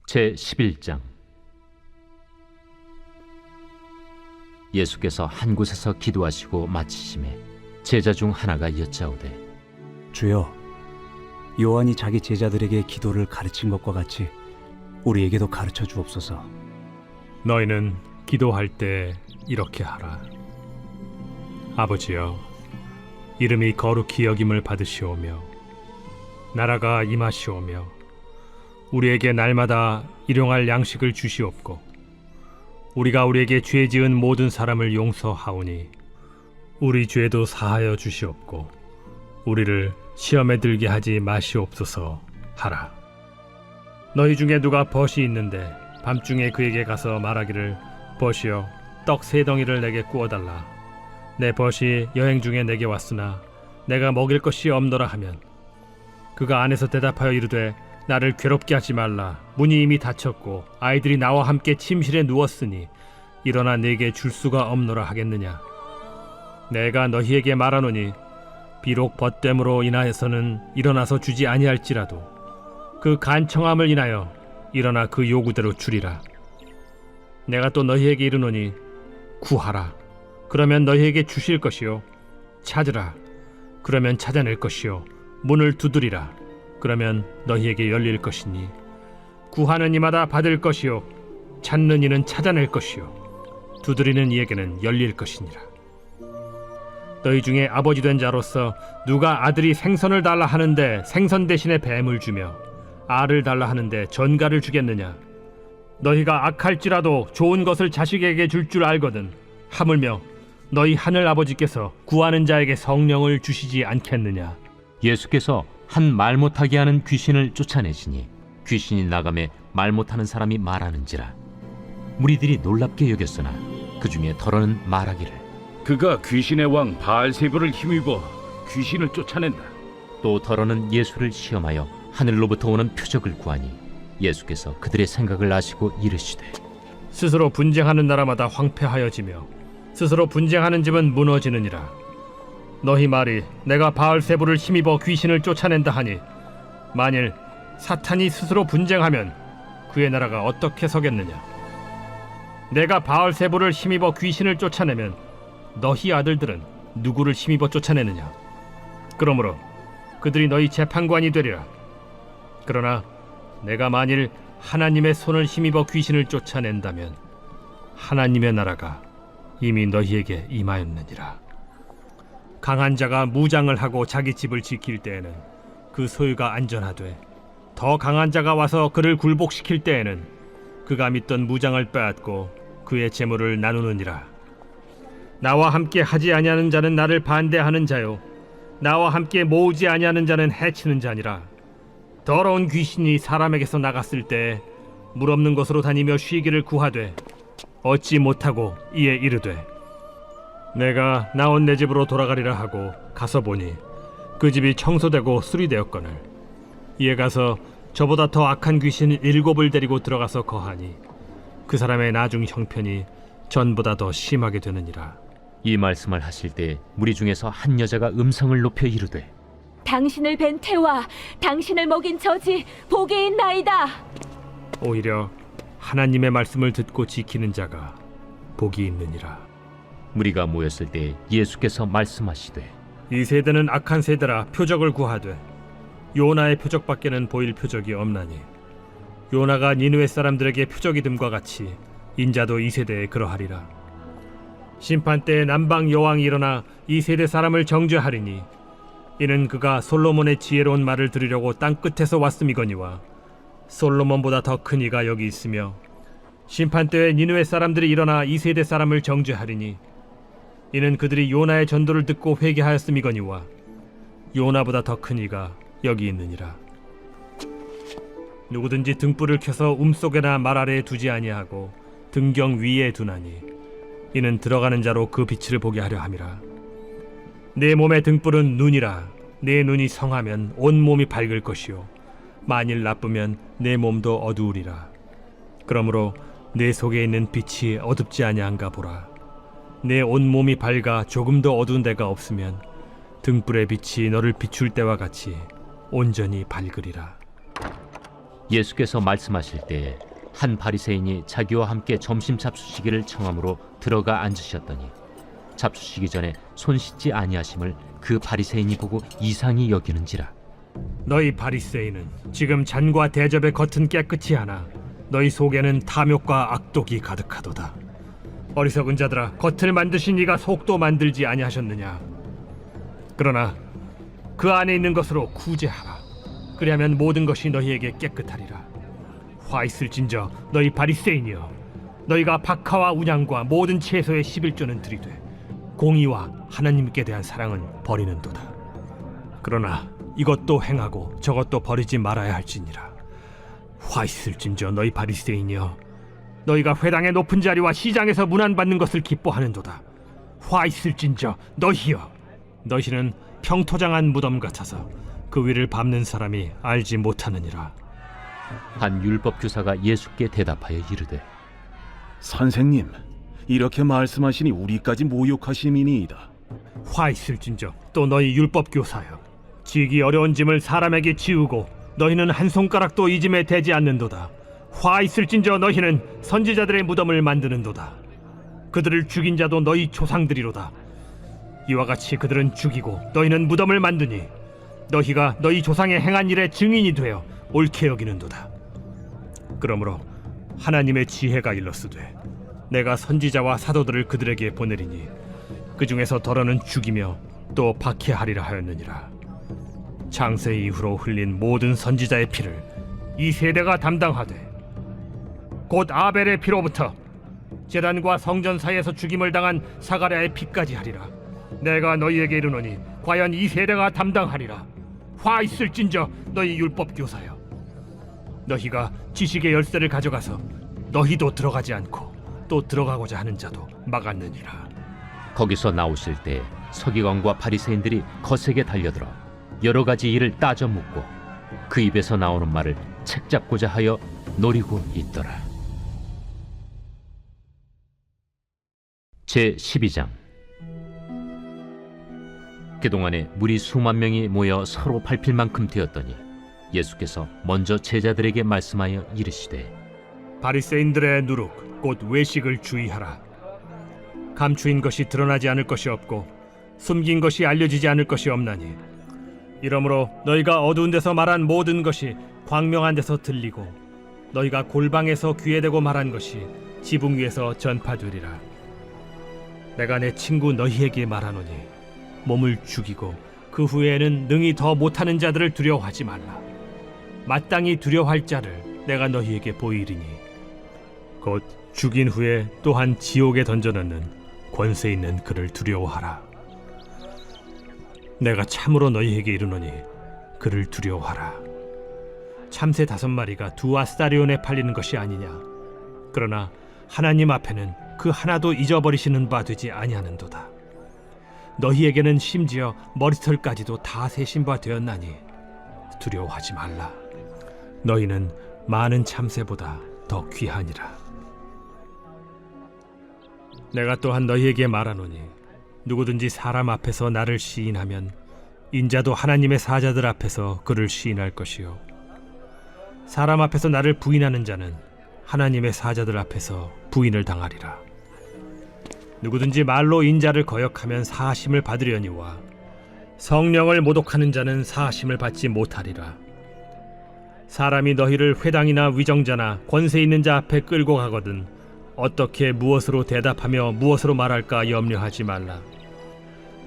제11장. 예수께서 한 곳에서 기도하시고 마치심에 제자 중 하나가 여짜오되, 주여, 요한이 자기 제자들에게 기도를 가르친 것과 같이 우리에게도 가르쳐 주옵소서. 너희는 기도할 때 이렇게 하라. 아버지여, 이름이 거룩히 여김을 받으시오며 나라가 임하시오며 우리에게 날마다 일용할 양식을 주시옵고 우리가 우리에게 죄 지은 모든 사람을 용서하오니 우리 죄도 사하여 주시옵고 우리를 시험에 들게 하지 마시옵소서 하라. 너희 중에 누가 벗이 있는데 밤중에 그에게 가서 말하기를, 벗이여, 떡 3덩이를 내게 구워달라. 내 벗이 여행 중에 내게 왔으나 내가 먹일 것이 없노라 하면, 그가 안에서 대답하여 이르되, 나를 괴롭게 하지 말라. 문이 이미 닫혔고 아이들이 나와 함께 침실에 누웠으니 일어나 내게 줄 수가 없노라 하겠느냐. 내가 너희에게 말하노니 비록 벗됨으로 인하여서는 일어나서 주지 아니할지라도 그 간청함을 인하여 일어나 그 요구대로 주리라. 내가 또 너희에게 이르노니 구하라, 그러면 너희에게 주실 것이요. 찾으라, 그러면 찾아낼 것이요. 문을 두드리라, 그러면 너희에게 열릴 것이니 구하는 이마다 받을 것이요, 찾는 이는 찾아낼 것이요, 두드리는 이에게는 열릴 것이니라. 너희 중에 아버지 된 자로서 누가 아들이 생선을 달라 하는데 생선 대신에 뱀을 주며 알을 달라 하는데 전갈을 주겠느냐. 너희가 악할지라도 좋은 것을 자식에게 줄 줄 알거든 하물며 너희 하늘 아버지께서 구하는 자에게 성령을 주시지 않겠느냐. 예수께서 한 말 못하게 하는 귀신을 쫓아내시니 귀신이 나가매 말 못하는 사람이 말하는지라. 무리들이 놀랍게 여겼으나 그 중에 더러는 말하기를, 그가 귀신의 왕 바알세불을 힘입어 귀신을 쫓아낸다. 또 더러는 예수를 시험하여 하늘로부터 오는 표적을 구하니 예수께서 그들의 생각을 아시고 이르시되, 스스로 분쟁하는 나라마다 황폐하여지며 스스로 분쟁하는 집은 무너지느니라. 너희 말이 내가 바알세불을 힘입어 귀신을 쫓아낸다 하니 만일 사탄이 스스로 분쟁하면 그의 나라가 어떻게 서겠느냐. 내가 바알세불을 힘입어 귀신을 쫓아내면 너희 아들들은 누구를 힘입어 쫓아내느냐. 그러므로 그들이 너희 재판관이 되리라. 그러나 내가 만일 하나님의 손을 힘입어 귀신을 쫓아낸다면 하나님의 나라가 이미 너희에게 임하였느니라. 강한 자가 무장을 하고 자기 집을 지킬 때에는 그 소유가 안전하되, 더 강한 자가 와서 그를 굴복시킬 때에는 그가 믿던 무장을 빼앗고 그의 재물을 나누느니라. 나와 함께 하지 아니하는 자는 나를 반대하는 자요, 나와 함께 모으지 아니하는 자는 해치는 자니라. 더러운 귀신이 사람에게서 나갔을 때 물 없는 곳으로 다니며 쉬기를 구하되 얻지 못하고 이에 이르되, 내가 나온 내 집으로 돌아가리라 하고 가서 보니 그 집이 청소되고 수리되었거늘 이에 가서 저보다 더 악한 귀신 7을 데리고 들어가서 거하니 그 사람의 나중 형편이 전보다 더 심하게 되느니라. 이 말씀을 하실 때 무리 중에서 한 여자가 음성을 높여 이르되, 당신을 뵌 태와 당신을 먹인 저지 복이 있나이다. 오히려 하나님의 말씀을 듣고 지키는 자가 복이 있느니라. 무리가 모였을 때 예수께서 말씀하시되, 이 세대는 악한 세대라 표적을 구하되 요나의 표적밖에는 보일 표적이 없나니 요나가 니느웨 사람들에게 표적이 됨과 같이 인자도 이 세대에 그러하리라. 심판 때에 남방 여왕이 일어나 이 세대 사람을 정죄하리니 이는 그가 솔로몬의 지혜로운 말을 들으려고 땅 끝에서 왔음이거니와 솔로몬보다 더 큰 이가 여기 있으며, 심판 때에 니느웨 사람들이 일어나 이 세대 사람을 정죄하리니 이는 그들이 요나의 전도를 듣고 회개하였음이거니와 요나보다 더 큰 이가 여기 있느니라. 누구든지 등불을 켜서 움속에나 말 아래에 두지 아니하고 등경 위에 두나니 이는 들어가는 자로 그 빛을 보게 하려 함이라. 내 몸의 등불은 눈이라. 내 눈이 성하면 온 몸이 밝을 것이요 만일 나쁘면 내 몸도 어두우리라. 그러므로 내 속에 있는 빛이 어둡지 아니한가 보라. 내 온 몸이 밝아 조금도 어두운 데가 없으면 등불의 빛이 너를 비출 때와 같이 온전히 밝으리라. 예수께서 말씀하실 때에 한 바리새인이 자기와 함께 점심 잡수시기를 청함으로 들어가 앉으셨더니 잡수시기 전에 손 씻지 아니하심을 그 바리새인이 보고 이상히 여기는지라. 너희 바리새인은 지금 잔과 대접의 겉은 깨끗이 하나 너희 속에는 탐욕과 악독이 가득하도다. 어리석은 자들아, 겉을 만드신 이가 속도 만들지 아니하셨느냐? 그러나 그 안에 있는 것으로 구제하라. 그리하면 모든 것이 너희에게 깨끗하리라. 화 있을진저 너희 바리새인이여, 너희가 박하와 운양과 모든 채소의 11조는 들이되 공의와 하나님께 대한 사랑은 버리는도다. 그러나 이것도 행하고 저것도 버리지 말아야 할지니라. 화 있을진저 너희 바리새인이여, 너희가 회당의 높은 자리와 시장에서 문안받는 것을 기뻐하는도다. 화 있을진저 너희여, 너희는 평토장한 무덤 같아서 그 위를 밟는 사람이 알지 못하느니라. 한 율법 교사가 예수께 대답하여 이르되 선생님, 이렇게 말씀하시니 우리까지 모욕하심이니이다. 화 있을진저 또 너희 율법 교사여, 지기 어려운 짐을 사람에게 지우고 너희는 한 손가락도 이 짐에 대지 않는도다. 화 있을진저 너희는 선지자들의 무덤을 만드는도다. 그들을 죽인 자도 너희 조상들이로다. 이와 같이 그들은 죽이고 너희는 무덤을 만드니 너희가 너희 조상의 행한 일의 증인이 되어 옳게 여기는도다. 그러므로 하나님의 지혜가 일렀으되 내가 선지자와 사도들을 그들에게 보내리니 그 중에서 더러는 죽이며 또 박해하리라 하였느니라. 창세 이후로 흘린 모든 선지자의 피를 이 세대가 담당하되 곧 아벨의 피로부터 제단과 성전 사이에서 죽임을 당한 사가랴의 피까지 하리라. 내가 너희에게 이르노니 과연 이 세대가 담당하리라. 화 있을진저 너희 율법 교사여, 너희가 지식의 열쇠를 가져가서 너희도 들어가지 않고 또 들어가고자 하는 자도 막았느니라. 거기서 나오실 때 서기관과 바리새인들이 거세게 달려들어 여러 가지 일을 따져 묻고 그 입에서 나오는 말을 책잡고자 하여 노리고 있더라. 제 12장. 그동안에 무리 수만 명이 모여 서로 밟힐 만큼 되었더니 예수께서 먼저 제자들에게 말씀하여 이르시되 바리새인들의 누룩 곧 외식을 주의하라. 감추인 것이 드러나지 않을 것이 없고 숨긴 것이 알려지지 않을 것이 없나니 이러므로 너희가 어두운 데서 말한 모든 것이 광명한 데서 들리고 너희가 골방에서 귀에 대고 말한 것이 지붕 위에서 전파되리라. 내가 내 친구 너희에게 말하노니 몸을 죽이고 그 후에는 능히 더 못하는 자들을 두려워하지 말라. 마땅히 두려워할 자를 내가 너희에게 보이리니 곧 죽인 후에 또한 지옥에 던져넣는 권세 있는 그를 두려워하라. 내가 참으로 너희에게 이르노니 그를 두려워하라. 참새 5마리가 2아스타리온에 팔리는 것이 아니냐? 그러나 하나님 앞에는 그 하나도 잊어버리시는 바 되지 아니하는도다. 너희에게는 심지어 머리털까지도 다 세신 바 되었나니 두려워하지 말라. 너희는 많은 참새보다 더 귀하니라. 내가 또한 너희에게 말하노니 누구든지 사람 앞에서 나를 시인하면 인자도 하나님의 사자들 앞에서 그를 시인할 것이요, 사람 앞에서 나를 부인하는 자는 하나님의 사자들 앞에서 부인을 당하리라. 누구든지 말로 인자를 거역하면 사하심을 받으려니와 성령을 모독하는 자는 사하심을 받지 못하리라. 사람이 너희를 회당이나 위정자나 권세 있는 자 앞에 끌고 가거든 어떻게 무엇으로 대답하며 무엇으로 말할까 염려하지 말라.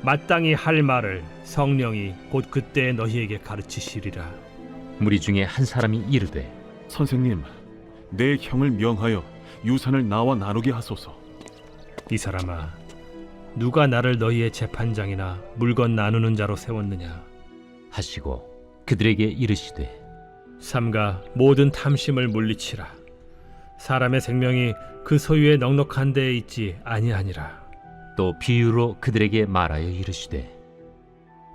마땅히 할 말을 성령이 곧 그때 너희에게 가르치시리라. 무리 중에 한 사람이 이르되 선생님, 내 형을 명하여 유산을 나와 나누게 하소서. 이 사람아, 누가 나를 너희의 재판장이나 물건 나누는 자로 세웠느냐? 하시고 그들에게 이르시되 삼가 모든 탐심을 물리치라. 사람의 생명이 그 소유의 넉넉한 데에 있지 아니하니라. 또 비유로 그들에게 말하여 이르시되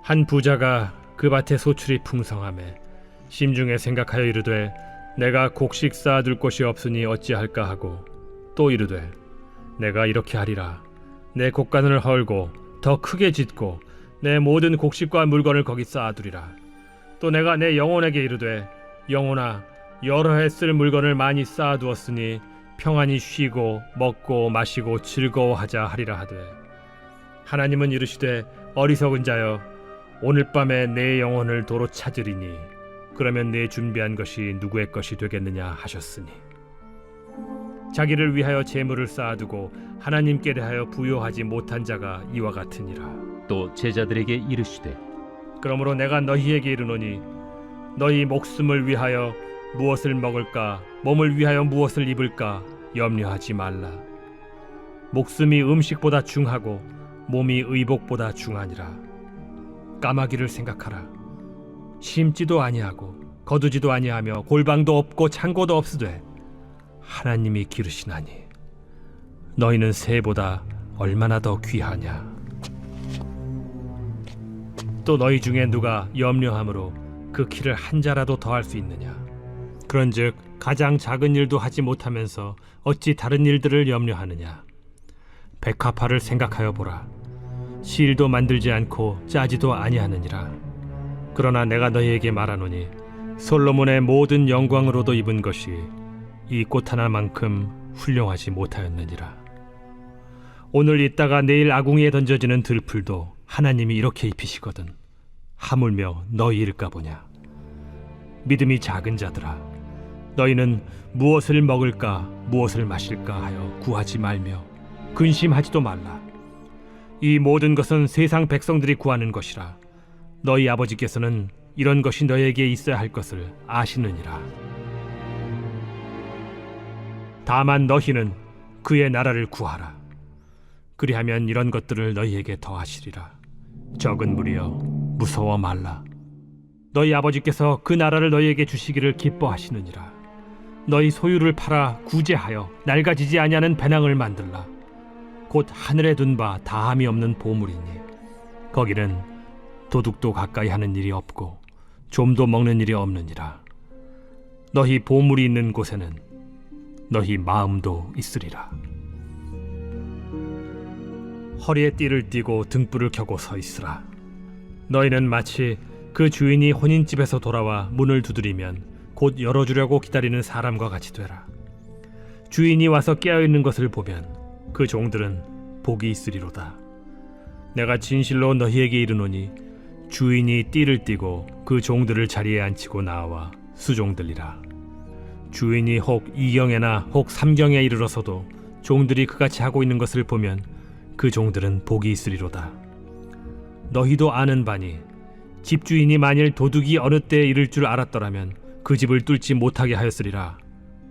한 부자가 그 밭에 소출이 풍성하매 심중에 생각하여 이르되 내가 곡식 쌓아둘 곳이 없으니 어찌할까 하고 또 이르되 내가 이렇게 하리라. 내 곡간을 헐고 더 크게 짓고 내 모든 곡식과 물건을 거기 쌓아두리라. 또 내가 내 영혼에게 이르되 영혼아 여러 해 쓸 물건을 많이 쌓아두었으니 평안히 쉬고 먹고 마시고 즐거워하자 하리라 하되, 하나님은 이르시되 어리석은 자여, 오늘 밤에 내 영혼을 도로 찾으리니 그러면 내 준비한 것이 누구의 것이 되겠느냐 하셨으니, 자기를 위하여 재물을 쌓아두고 하나님께 대하여 부요하지 못한 자가 이와 같으니라. 또 제자들에게 이르시되 그러므로 내가 너희에게 이르노니 너희 목숨을 위하여 무엇을 먹을까, 몸을 위하여 무엇을 입을까 염려하지 말라. 목숨이 음식보다 중하고 몸이 의복보다 중하니라. 까마귀를 생각하라. 심지도 아니하고 거두지도 아니하며 골방도 없고 창고도 없으되 하나님이 기르시나니 너희는 새보다 얼마나 더 귀하냐. 또 너희 중에 누가 염려함으로 그 키를 한 자라도 더할 수 있느냐. 그런즉 가장 작은 일도 하지 못하면서 어찌 다른 일들을 염려하느냐. 백합화를 생각하여 보라. 실도 만들지 않고 짜지도 아니하느니라. 그러나 내가 너희에게 말하노니 솔로몬의 모든 영광으로도 입은 것이 이 꽃 하나만큼 훌륭하지 못하였느니라. 오늘 있다가 내일 아궁이에 던져지는 들풀도 하나님이 이렇게 입히시거든 하물며 너희일까 보냐. 믿음이 작은 자들아, 너희는 무엇을 먹을까 무엇을 마실까 하여 구하지 말며 근심하지도 말라. 이 모든 것은 세상 백성들이 구하는 것이라. 너희 아버지께서는 이런 것이 너희에게 있어야 할 것을 아시느니라. 다만 너희는 그의 나라를 구하라. 그리하면 이런 것들을 너희에게 더하시리라. 적은 무리여, 무서워 말라. 너희 아버지께서 그 나라를 너희에게 주시기를 기뻐하시느니라. 너희 소유를 팔아 구제하여 낡아지지 아니하는 배낭을 만들라. 곧 하늘에 둔 바 다함이 없는 보물이니 거기는 도둑도 가까이 하는 일이 없고 좀도 먹는 일이 없느니라. 너희 보물이 있는 곳에는 너희 마음도 있으리라. 허리에 띠를 띠고 등불을 켜고 서 있으라. 너희는 마치 그 주인이 혼인집에서 돌아와 문을 두드리면 곧 열어주려고 기다리는 사람과 같이 되라. 주인이 와서 깨어있는 것을 보면 그 종들은 복이 있으리로다. 내가 진실로 너희에게 이르노니 주인이 띠를 띠고 그 종들을 자리에 앉히고 나와 수종들리라. 주인이 혹 이경에나 혹 삼경에 이르러서도 종들이 그같이 하고 있는 것을 보면 그 종들은 복이 있으리로다. 너희도 아는 바니 집주인이 만일 도둑이 어느 때에 이를 줄 알았더라면 그 집을 뚫지 못하게 하였으리라.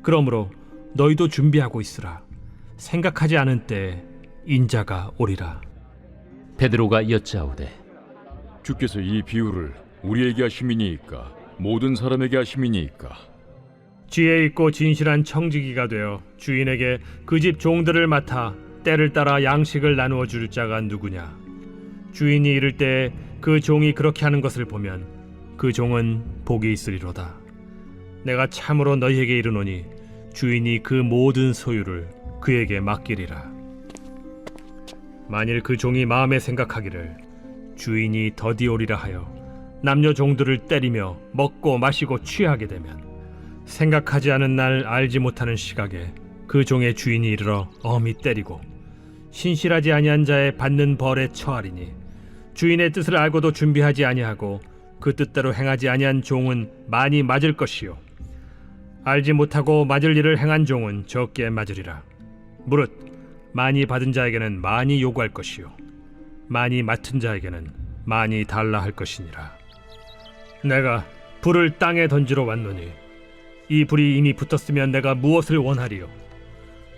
그러므로 너희도 준비하고 있으라. 생각하지 않은 때에 인자가 오리라. 베드로가 여짜오되 주께서 이 비유를 우리에게 하심이니이까 모든 사람에게 하심이니이까? 지혜 있고 진실한 청지기가 되어 주인에게 그 집 종들을 맡아 때를 따라 양식을 나누어 줄 자가 누구냐. 주인이 이를 때에 그 종이 그렇게 하는 것을 보면 그 종은 복이 있으리로다. 내가 참으로 너희에게 이르노니 주인이 그 모든 소유를 그에게 맡기리라. 만일 그 종이 마음에 생각하기를 주인이 더디 오리라 하여 남녀 종들을 때리며 먹고 마시고 취하게 되면 생각하지 않은 날 알지 못하는 시각에 그 종의 주인이 이르러 엄히 때리고 신실하지 아니한 자의 받는 벌에 처하리니, 주인의 뜻을 알고도 준비하지 아니하고 그 뜻대로 행하지 아니한 종은 많이 맞을 것이요 알지 못하고 맞을 일을 행한 종은 적게 맞으리라. 무릇 많이 받은 자에게는 많이 요구할 것이요 많이 맡은 자에게는 많이 달라 할 것이니라. 내가 불을 땅에 던지러 왔노니 이 불이 이미 붙었으면 내가 무엇을 원하리요.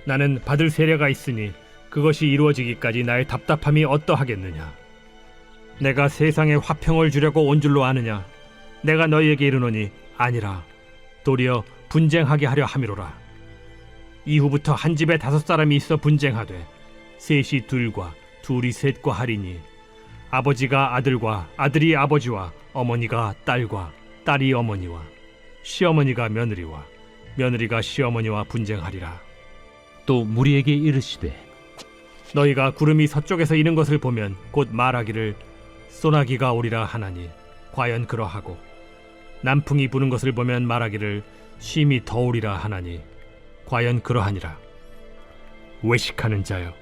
나는 받을 세례가 있으니 그것이 이루어지기까지 나의 답답함이 어떠하겠느냐. 내가 세상에 화평을 주려고 온 줄로 아느냐. 내가 너희에게 이르노니 아니라 도리어 분쟁하게 하려 함이로라. 이후부터 한 집에 5사람이 있어 분쟁하되 셋이 둘과 둘이 셋과 하리니 아버지가 아들과 아들이 아버지와 어머니가 딸과 딸이 어머니와 시어머니가 며느리와 며느리가 시어머니와 분쟁하리라. 또 무리에게 이르시되 너희가 구름이 서쪽에서 이는 것을 보면 곧 말하기를 소나기가 오리라 하나니 과연 그러하고, 남풍이 부는 것을 보면 말하기를 심히 더우리라 하나니 과연 그러하니라. 외식하는 자여,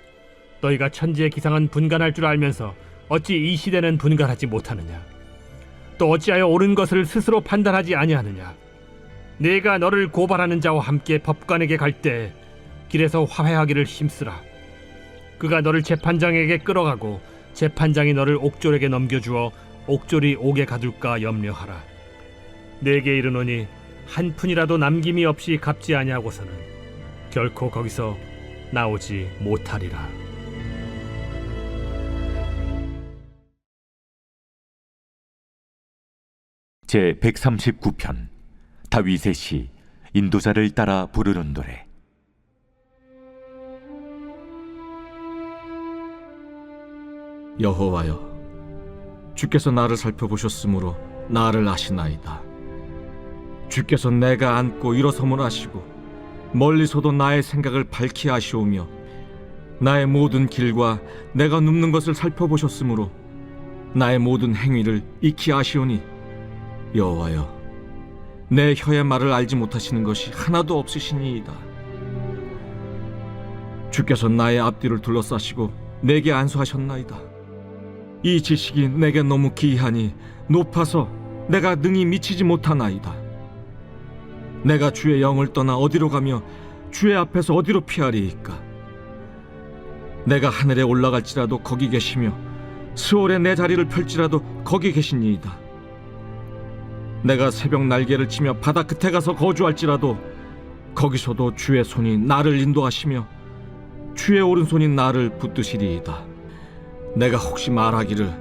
너희가 천지의 기상은 분간할 줄 알면서 어찌 이 시대는 분간하지 못하느냐? 또 어찌하여 옳은 것을 스스로 판단하지 아니하느냐? 내가 너를 고발하는 자와 함께 법관에게 갈 때 길에서 화해하기를 힘쓰라. 그가 너를 재판장에게 끌어가고 재판장이 너를 옥졸에게 넘겨주어 옥졸이 옥에 가둘까 염려하라. 내게 이르노니 한 푼이라도 남김이 없이 갚지 아니하고서는 결코 거기서 나오지 못하리라. 제 139편 다윗의 시 인도자를 따라 부르는 노래. 여호와여, 주께서 나를 살펴보셨으므로 나를 아시나이다. 주께서 내가 앉고 일어섬을 아시고 멀리서도 나의 생각을 밝히 아시오며 나의 모든 길과 내가 눕는 것을 살펴보셨으므로 나의 모든 행위를 익히 아시오니 여호와여, 내 혀의 말을 알지 못하시는 것이 하나도 없으시니이다. 주께서 나의 앞뒤를 둘러싸시고 내게 안수하셨나이다. 이 지식이 내게 너무 기이하니 높아서 내가 능히 미치지 못하나이다. 내가 주의 영을 떠나 어디로 가며 주의 앞에서 어디로 피하리이까? 내가 하늘에 올라갈지라도 거기 계시며 스올에 내 자리를 펼지라도 거기 계시니이다. 내가 새벽 날개를 치며 바다 끝에 가서 거주할지라도 거기서도 주의 손이 나를 인도하시며 주의 오른손이 나를 붙드시리이다. 내가 혹시 말하기를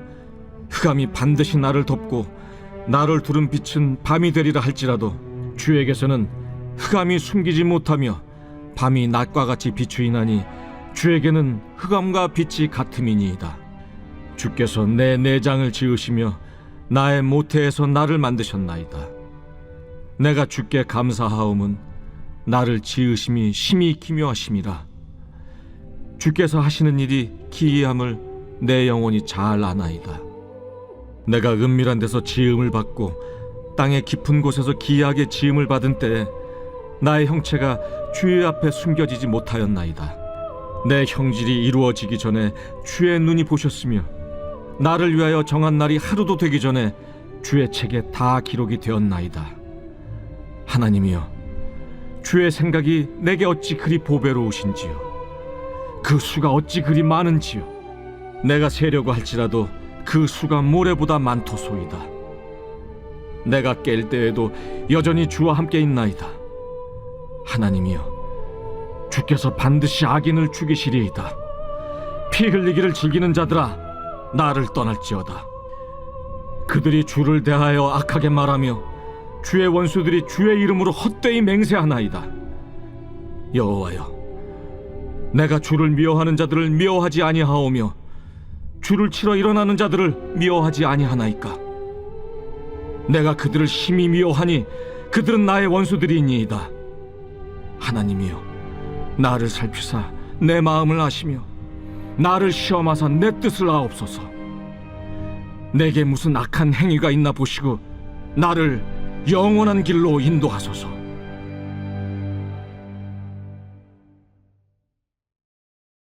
흑암이 반드시 나를 덮고 나를 두른 빛은 밤이 되리라 할지라도 주에게서는 흑암이 숨기지 못하며 밤이 낮과 같이 비추이나니 주에게는 흑암과 빛이 같음이니이다. 주께서 내 내장을 지으시며 나의 모태에서 나를 만드셨나이다. 내가 주께 감사하옴은 나를 지으심이 심히 기묘하심이라. 주께서 하시는 일이 기이함을 내 영혼이 잘 아나이다. 내가 은밀한 데서 지음을 받고 땅의 깊은 곳에서 기이하게 지음을 받은 때에 나의 형체가 주의 앞에 숨겨지지 못하였나이다. 내 형질이 이루어지기 전에 주의 눈이 보셨으며 나를 위하여 정한 날이 하루도 되기 전에 주의 책에 다 기록이 되었나이다. 하나님이여, 주의 생각이 내게 어찌 그리 보배로우신지요. 그 수가 어찌 그리 많은지요. 내가 세려고 할지라도 그 수가 모래보다 많도소이다. 내가 깰 때에도 여전히 주와 함께 있나이다. 하나님이여, 주께서 반드시 악인을 죽이시리이다. 피 흘리기를 즐기는 자들아, 나를 떠날지어다. 그들이 주를 대하여 악하게 말하며 주의 원수들이 주의 이름으로 헛되이 맹세하나이다. 여호와여, 내가 주를 미워하는 자들을 미워하지 아니하오며 주를 치러 일어나는 자들을 미워하지 아니하나이까? 내가 그들을 심히 미워하니 그들은 나의 원수들이니이다. 하나님이여, 나를 살피사 내 마음을 아시며 나를 시험하사 내 뜻을 아옵소서. 내게 무슨 악한 행위가 있나 보시고 나를 영원한 길로 인도하소서.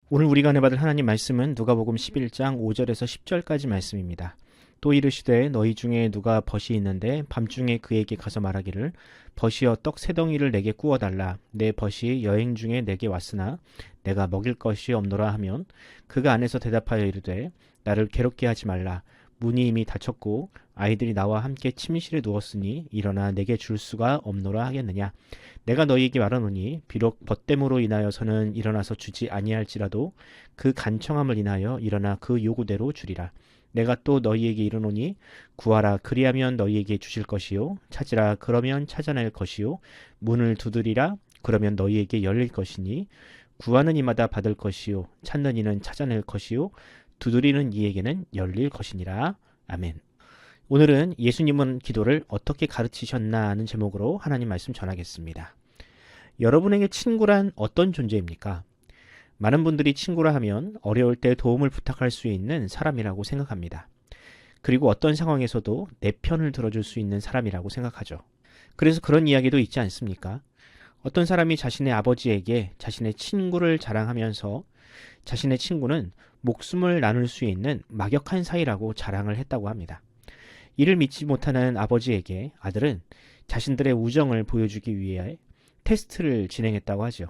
오늘 우리가 은혜받을 하나님 말씀은 누가복음 11장 5절에서 10절까지 말씀입니다. 또 이르시되 너희 중에 누가 벗이 있는데 밤중에 그에게 가서 말하기를 벗이여 떡 세 덩이를 내게 구워달라. 내 벗이 여행 중에 내게 왔으나 내가 먹일 것이 없노라 하면 그가 안에서 대답하여 이르되 나를 괴롭게 하지 말라. 문이 이미 닫혔고 아이들이 나와 함께 침실에 누웠으니 일어나 내게 줄 수가 없노라 하겠느냐. 내가 너희에게 말하노니 비록 벗됨으로 인하여서는 일어나서 주지 아니할지라도 그 간청함을 인하여 일어나 그 요구대로 주리라. 내가 또 너희에게 이르노니 구하라 그리하면 너희에게 주실 것이요 찾으라 그러면 찾아낼 것이요 문을 두드리라 그러면 너희에게 열릴 것이니 구하는 이마다 받을 것이요 찾는 이는 찾아낼 것이요 두드리는 이에게는 열릴 것이니라. 아멘. 오늘은 예수님은 기도를 어떻게 가르치셨나 하는 제목으로 하나님 말씀 전하겠습니다. 여러분에게 친구란 어떤 존재입니까? 많은 분들이 친구라 하면 어려울 때 도움을 부탁할 수 있는 사람이라고 생각합니다. 그리고 어떤 상황에서도 내 편을 들어줄 수 있는 사람이라고 생각하죠. 그래서 그런 이야기도 있지 않습니까? 어떤 사람이 자신의 아버지에게 자신의 친구를 자랑하면서 자신의 친구는 목숨을 나눌 수 있는 막역한 사이라고 자랑을 했다고 합니다. 이를 믿지 못하는 아버지에게 아들은 자신들의 우정을 보여주기 위해 테스트를 진행했다고 하죠.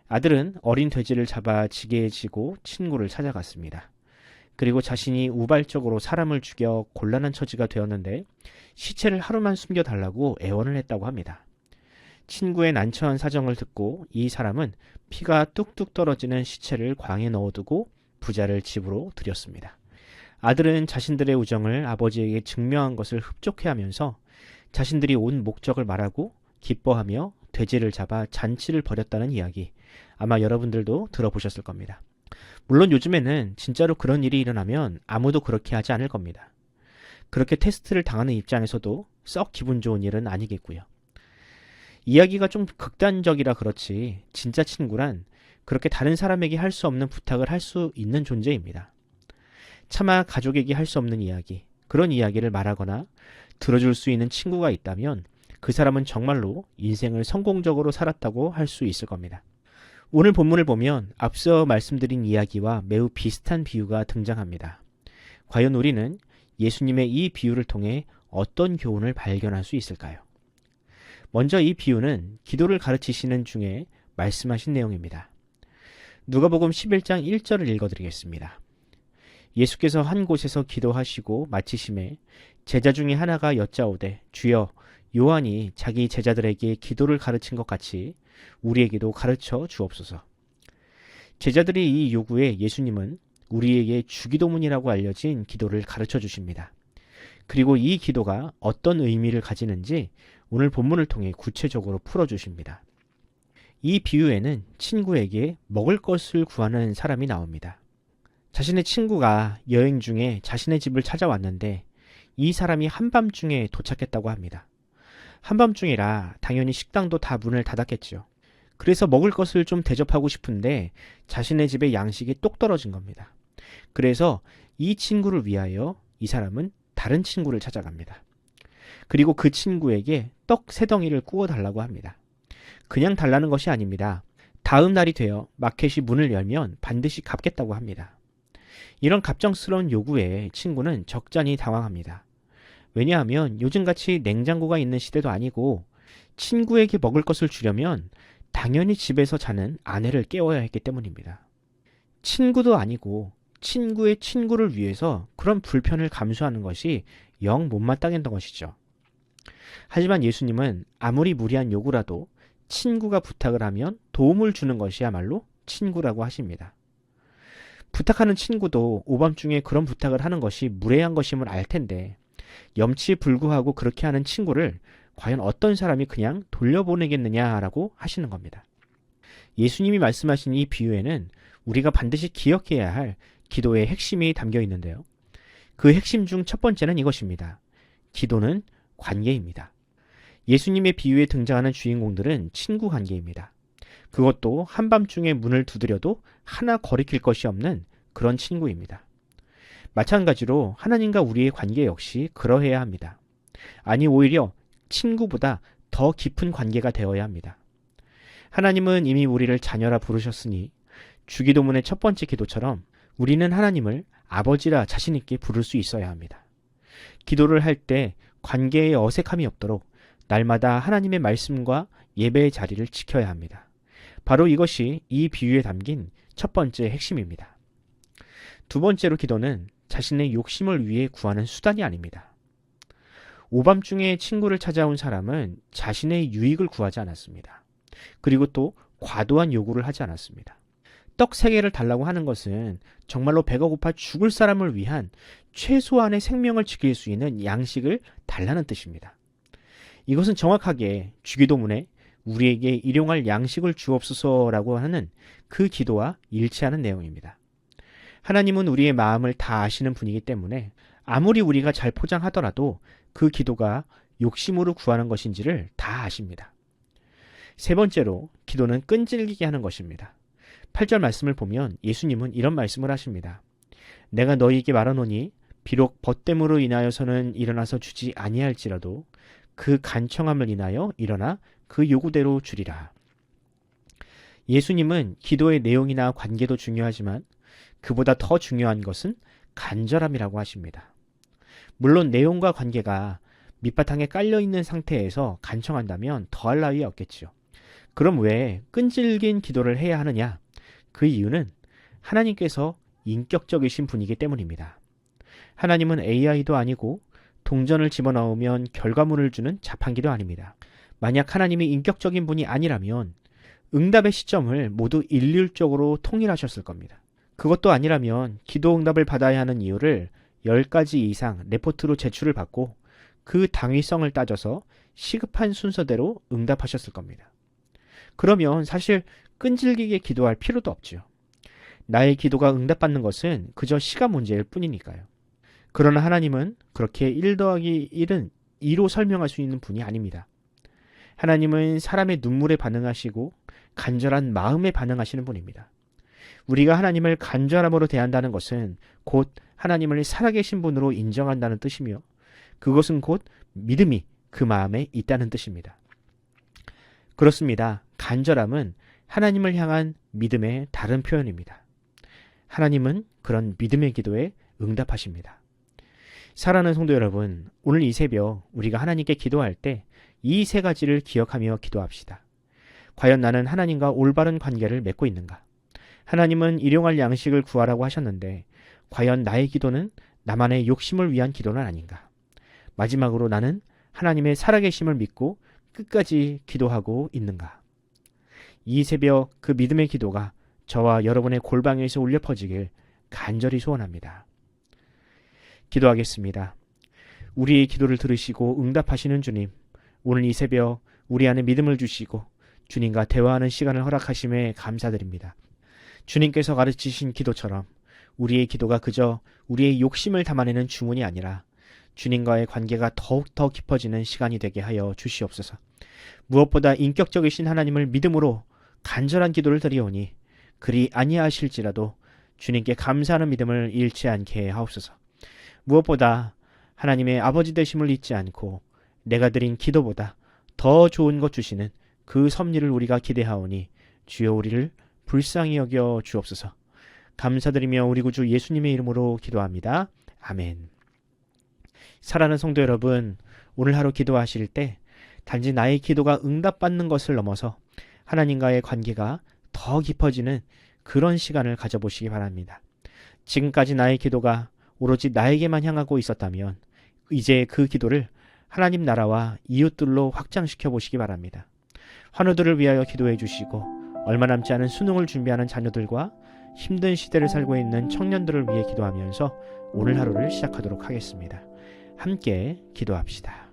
아들은 어린 돼지를 잡아 지게에 지고 친구를 찾아갔습니다. 그리고 자신이 우발적으로 사람을 죽여 곤란한 처지가 되었는데 시체를 하루만 숨겨달라고 애원을 했다고 합니다. 친구의 난처한 사정을 듣고 이 사람은 피가 뚝뚝 떨어지는 시체를 광에 넣어두고 부자를 집으로 들였습니다. 아들은 자신들의 우정을 아버지에게 증명한 것을 흡족해하면서 자신들이 온 목적을 말하고 기뻐하며 돼지를 잡아 잔치를 벌였다는 이야기, 아마 여러분들도 들어보셨을 겁니다. 물론 요즘에는 진짜로 그런 일이 일어나면 아무도 그렇게 하지 않을 겁니다. 그렇게 테스트를 당하는 입장에서도 썩 기분 좋은 일은 아니겠고요. 이야기가 좀 극단적이라 그렇지 진짜 친구란 그렇게 다른 사람에게 할 수 없는 부탁을 할 수 있는 존재입니다. 차마 가족에게 할 수 없는 이야기, 그런 이야기를 말하거나 들어줄 수 있는 친구가 있다면 그 사람은 정말로 인생을 성공적으로 살았다고 할 수 있을 겁니다. 오늘 본문을 보면 앞서 말씀드린 이야기와 매우 비슷한 비유가 등장합니다. 과연 우리는 예수님의 이 비유를 통해 어떤 교훈을 발견할 수 있을까요? 먼저 이 비유는 기도를 가르치시는 중에 말씀하신 내용입니다. 누가복음 11장 1절을 읽어드리겠습니다. 예수께서 한 곳에서 기도하시고 마치심에 제자 중에 하나가 여짜오되 주여 요한이 자기 제자들에게 기도를 가르친 것 같이 우리에게도 가르쳐 주옵소서. 제자들이 이 요구에 예수님은 우리에게 주기도문이라고 알려진 기도를 가르쳐 주십니다. 그리고 이 기도가 어떤 의미를 가지는지 오늘 본문을 통해 구체적으로 풀어주십니다. 이 비유에는 친구에게 먹을 것을 구하는 사람이 나옵니다. 자신의 친구가 여행 중에 자신의 집을 찾아왔는데 이 사람이 한밤중에 도착했다고 합니다. 한밤중이라 당연히 식당도 다 문을 닫았겠죠. 그래서 먹을 것을 좀 대접하고 싶은데 자신의 집에 양식이 똑 떨어진 겁니다. 그래서 이 친구를 위하여 이 사람은 다른 친구를 찾아갑니다. 그리고 그 친구에게 떡 3덩이를 구워 달라고 합니다. 그냥 달라는 것이 아닙니다. 다음 날이 되어 마켓이 문을 열면 반드시 갚겠다고 합니다. 이런 갑작스러운 요구에 친구는 적잖이 당황합니다. 왜냐하면 요즘같이 냉장고가 있는 시대도 아니고 친구에게 먹을 것을 주려면 당연히 집에서 자는 아내를 깨워야 했기 때문입니다. 친구도 아니고 친구의 친구를 위해서 그런 불편을 감수하는 것이 영 못마땅했던 것이죠. 하지만 예수님은 아무리 무리한 요구라도 친구가 부탁을 하면 도움을 주는 것이야말로 친구라고 하십니다. 부탁하는 친구도 오밤중에 그런 부탁을 하는 것이 무례한 것임을 알 텐데 염치불구하고 그렇게 하는 친구를 과연 어떤 사람이 그냥 돌려보내겠느냐라고 하시는 겁니다. 예수님이 말씀하신 이 비유에는 우리가 반드시 기억해야 할 기도의 핵심이 담겨 있는데요. 그 핵심 중 첫 번째는 이것입니다. 기도는 관계입니다. 예수님의 비유에 등장하는 주인공들은 친구 관계입니다. 그것도 한밤중에 문을 두드려도 하나 거리킬 것이 없는 그런 친구입니다. 마찬가지로 하나님과 우리의 관계 역시 그러해야 합니다. 아니 오히려 친구보다 더 깊은 관계가 되어야 합니다. 하나님은 이미 우리를 자녀라 부르셨으니 주기도문의 첫 번째 기도처럼 우리는 하나님을 아버지라 자신 있게 부를 수 있어야 합니다. 기도를 할 때 관계에 어색함이 없도록 날마다 하나님의 말씀과 예배의 자리를 지켜야 합니다. 바로 이것이 이 비유에 담긴 첫 번째 핵심입니다. 두 번째로 기도는 자신의 욕심을 위해 구하는 수단이 아닙니다. 오밤중에 친구를 찾아온 사람은 자신의 유익을 구하지 않았습니다. 그리고 또 과도한 요구를 하지 않았습니다. 떡 3개를 달라고 하는 것은 정말로 배가 고파 죽을 사람을 위한 최소한의 생명을 지킬 수 있는 양식을 달라는 뜻입니다. 이것은 정확하게 주기도문에 우리에게 일용할 양식을 주옵소서라고 하는 그 기도와 일치하는 내용입니다. 하나님은 우리의 마음을 다 아시는 분이기 때문에 아무리 우리가 잘 포장하더라도 그 기도가 욕심으로 구하는 것인지를 다 아십니다. 세 번째로 기도는 끈질기게 하는 것입니다. 8절 말씀을 보면 예수님은 이런 말씀을 하십니다. 내가 너희에게 말하노니 비록 벗됨으로 인하여서는 일어나서 주지 아니할지라도 그 간청함을 인하여 일어나 그 요구대로 주리라. 예수님은 기도의 내용이나 관계도 중요하지만 그보다 더 중요한 것은 간절함이라고 하십니다. 물론 내용과 관계가 밑바탕에 깔려있는 상태에서 간청한다면 더할 나위 없겠지요. 그럼 왜 끈질긴 기도를 해야 하느냐? 그 이유는 하나님께서 인격적이신 분이기 때문입니다. 하나님은 AI도 아니고 동전을 집어넣으면 결과물을 주는 자판기도 아닙니다. 만약 하나님이 인격적인 분이 아니라면 응답의 시점을 모두 일률적으로 통일하셨을 겁니다. 그것도 아니라면 기도 응답을 받아야 하는 이유를 10가지 이상 레포트로 제출을 받고 그 당위성을 따져서 시급한 순서대로 응답하셨을 겁니다. 그러면 사실 끈질기게 기도할 필요도 없지요. 나의 기도가 응답받는 것은 그저 시간 문제일 뿐이니까요. 그러나 하나님은 그렇게 1 더하기 1은 2로 설명할 수 있는 분이 아닙니다. 하나님은 사람의 눈물에 반응하시고 간절한 마음에 반응하시는 분입니다. 우리가 하나님을 간절함으로 대한다는 것은 곧 하나님을 살아계신 분으로 인정한다는 뜻이며 그것은 곧 믿음이 그 마음에 있다는 뜻입니다. 그렇습니다. 간절함은 하나님을 향한 믿음의 다른 표현입니다. 하나님은 그런 믿음의 기도에 응답하십니다. 사랑하는 성도 여러분, 오늘 이 새벽 우리가 하나님께 기도할 때 이 3가지를 기억하며 기도합시다. 과연 나는 하나님과 올바른 관계를 맺고 있는가? 하나님은 일용할 양식을 구하라고 하셨는데 과연 나의 기도는 나만의 욕심을 위한 기도는 아닌가? 마지막으로 나는 하나님의 살아계심을 믿고 끝까지 기도하고 있는가? 이 새벽 그 믿음의 기도가 저와 여러분의 골방에서 울려 퍼지길 간절히 소원합니다. 기도하겠습니다. 우리의 기도를 들으시고 응답하시는 주님, 오늘 이 새벽 우리 안에 믿음을 주시고 주님과 대화하는 시간을 허락하심에 감사드립니다. 주님께서 가르치신 기도처럼 우리의 기도가 그저 우리의 욕심을 담아내는 주문이 아니라 주님과의 관계가 더욱더 깊어지는 시간이 되게 하여 주시옵소서. 무엇보다 인격적이신 하나님을 믿음으로 간절한 기도를 드리오니 그리 아니하실지라도 주님께 감사하는 믿음을 잃지 않게 하옵소서. 무엇보다 하나님의 아버지 되심을 잊지 않고 내가 드린 기도보다 더 좋은 것 주시는 그 섭리를 우리가 기대하오니 주여 우리를 불쌍히 여겨 주옵소서. 감사드리며 우리 구주 예수님의 이름으로 기도합니다. 아멘. 사랑하는 성도 여러분, 오늘 하루 기도하실 때 단지 나의 기도가 응답받는 것을 넘어서 하나님과의 관계가 더 깊어지는 그런 시간을 가져보시기 바랍니다. 지금까지 나의 기도가 오로지 나에게만 향하고 있었다면 이제 그 기도를 하나님 나라와 이웃들로 확장시켜 보시기 바랍니다. 환우들을 위하여 기도해 주시고 얼마 남지 않은 수능을 준비하는 자녀들과 힘든 시대를 살고 있는 청년들을 위해 기도하면서 오늘 하루를 시작하도록 하겠습니다. 함께 기도합시다.